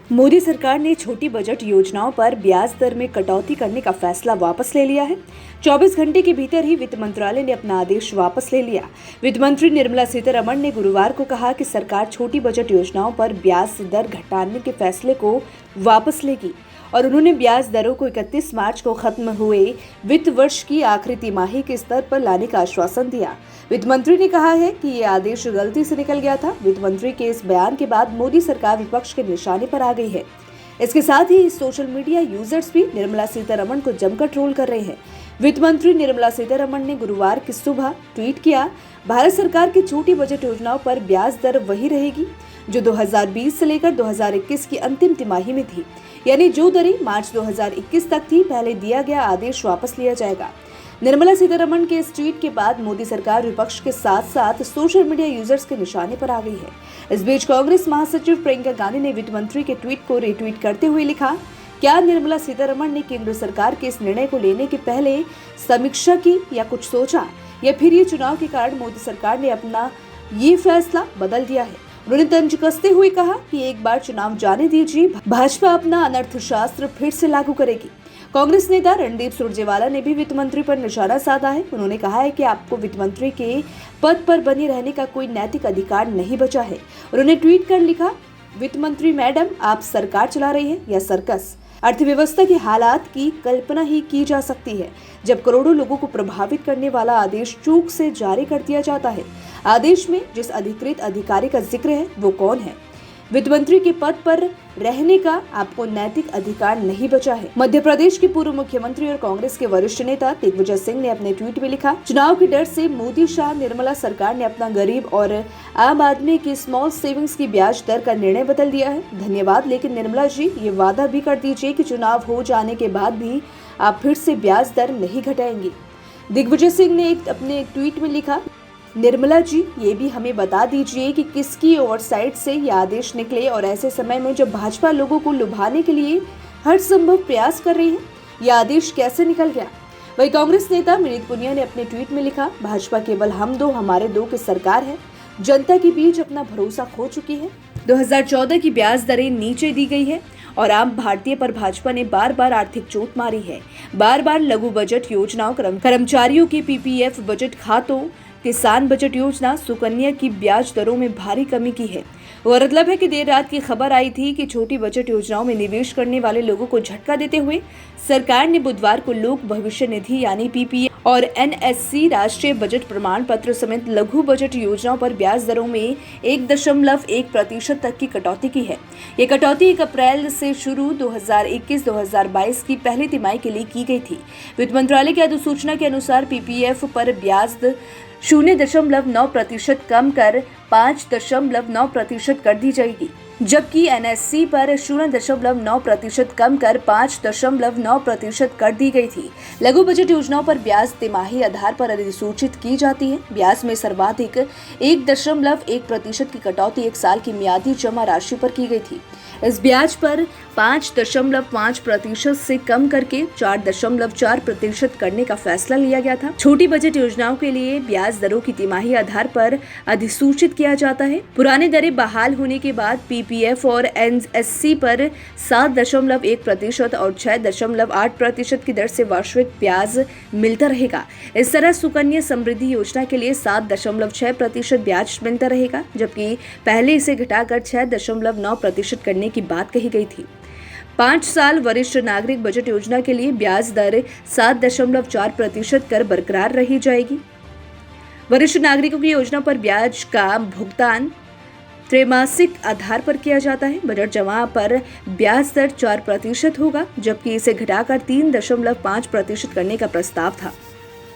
मोदी सरकार ने छोटी बजट योजनाओं पर ब्याज दर में कटौती करने का फैसला वापस ले लिया है। 24 घंटे के भीतर ही वित्त मंत्रालय ने अपना आदेश वापस ले लिया। वित्त मंत्री निर्मला सीतारमण ने गुरुवार को कहा कि सरकार छोटी बजट योजनाओं पर ब्याज दर घटाने के फैसले को वापस लेगी और उन्होंने ब्याज दरों को 31 मार्च को खत्म हुए वित्त वर्ष की आखिरी तिमाही के स्तर पर लाने का आश्वासन दिया। वित्त मंत्री ने कहा है कि ये आदेश गलती से निकल गया था। वित्त मंत्री के इस बयान के बाद मोदी सरकार विपक्ष के निशाने पर आ गई है। इसके साथ ही सोशल मीडिया यूजर्स भी निर्मला सीतारमण को जमकर ट्रोल कर रहे हैं। वित्त मंत्री निर्मला सीतारमण ने गुरुवार की सुबह ट्वीट किया, भारत सरकार की छोटी बजट योजनाओं पर ब्याज दर वही रहेगी जो 2020 से लेकर 2021 की अंतिम तिमाही में थी, यानी जो दरें मार्च 2021 तक थी। पहले दिया गया आदेश वापस लिया जाएगा। निर्मला सीतारमण के इस ट्वीट के बाद मोदी सरकार विपक्ष के साथ साथ सोशल मीडिया यूजर्स के निशाने पर आ गई है। इस बीच कांग्रेस महासचिव प्रियंका गांधी ने वित्त मंत्री के ट्वीट को रीट्वीट करते हुए लिखा, क्या निर्मला सीतारमण ने केंद्र सरकार के इस निर्णय को लेने के पहले समीक्षा की या कुछ सोचा, या फिर ये चुनाव के कारण मोदी सरकार ने अपना ये फैसला बदल दिया है। उन्होंने तंज कसते हुए कहा कि एक बार चुनाव जाने दीजिए, भाजपा अपना अनर्थशास्त्र फिर से लागू करेगी। कांग्रेस नेता रणदीप सुरजेवाला ने भी वित्त मंत्री पर निशाना साधा है। उन्होंने कहा है कि आपको वित्त मंत्री के पद पर बने रहने का कोई नैतिक अधिकार नहीं बचा है। उन्होंने ट्वीट कर लिखा, वित्त मंत्री मैडम, आप सरकार चला रही है या सर्कस? अर्थव्यवस्था के हालात की कल्पना ही की जा सकती है जब करोड़ों लोगों को प्रभावित करने वाला आदेश चूक से जारी कर दिया जाता है। आदेश में जिस अधिकृत अधिकारी का जिक्र है वो कौन है? वित्त मंत्री के पद पर रहने का आपको नैतिक अधिकार नहीं बचा है। मध्य प्रदेश के पूर्व मुख्यमंत्री और कांग्रेस के वरिष्ठ नेता दिग्विजय सिंह ने अपने ट्वीट में लिखा, चुनाव के डर से मोदी शाह निर्मला सरकार ने अपना गरीब और आम आदमी की स्मॉल सेविंग्स की ब्याज दर का निर्णय बदल दिया है। धन्यवाद, लेकिन निर्मला जी ये वादा भी कर दीजिए कि चुनाव हो जाने के बाद भी आप फिर से ब्याज दर नहीं घटाएंगी। दिग्विजय सिंह ने अपने ट्वीट में लिखा, निर्मला जी ये भी हमें बता दीजिए कि किसकी ओवरसाइट से ये आदेश निकले और ऐसे समय में जब भाजपा लोगों को लुभाने के लिए हर संभव प्रयास कर रही है, यह आदेश कैसे निकल गया। वही कांग्रेस नेता विनीत पुनिया ने अपने ट्वीट में लिखा, भाजपा केवल हम दो हमारे दो की सरकार है, जनता के बीच अपना भरोसा खो चुकी है। 2014 की ब्याज दरें नीचे दी गई है और आम भारतीय पर भाजपा ने बार बार आर्थिक चोट मारी है। बार बार लघु बजट योजनाओं, कर्मचारियों के पीपीएफ बजट खातों, किसान बजट योजना, सुकन्या की ब्याज दरों में भारी कमी की है। गौरतलब है कि देर रात की खबर आई थी कि छोटी बजट योजनाओं में निवेश करने वाले लोगों को झटका देते हुए सरकार ने बुधवार को लोक भविष्य निधि यानी पीपीएफ और एनएससी राष्ट्रीय बजट प्रमाण पत्र समेत लघु बजट योजनाओं पर ब्याज दरों में 1.1% तक की कटौती की है। ये कटौती 1 अप्रैल से शुरू 2021-2022 की पहली तिमाही के लिए की गई थी। वित्त मंत्रालय की अधिसूचना के अनुसार पीपीएफ पर ब्याज 0.9% कम कर 5.9% कर दी जाएगी, जबकि एनएससी पर 0.9% कम कर 5.9% कर दी गई थी। लघु बजट योजनाओं पर ब्याज तिमाही आधार पर अधिसूचित की जाती है। ब्याज में सर्वाधिक 1.1% की कटौती 1 साल की मियादी जमा राशि पर की गई थी। इस ब्याज पर 5.5% से कम करके 4.4% करने का फैसला लिया गया था। छोटी बजट योजनाओं के लिए ब्याज दरों की तिमाही आधार पर अधिसूचित किया जाता है। पुरानी दरें बहाल होने के बाद पीपीएफ और एनएससी पर 7.1% और 6.8% की दर से वार्षिक ब्याज मिलता रहेगा। इस तरह सुकन्या समृद्धि योजना के लिए 7.6% ब्याज मिलता रहेगा, जबकि पहले इसे घटाकर 6.9% करने की बात कही गई थी। 5 साल वरिष्ठ नागरिक बजट योजना के लिए ब्याज दर 7.4% कर बरकरार रही जाएगी। वरिष्ठ नागरिकों की योजना पर ब्याज का भुगतान त्रैमासिक आधार पर किया जाता है। बजट जमा पर ब्याज दर 4% होगा, जबकि इसे घटाकर 3.5% करने का प्रस्ताव था।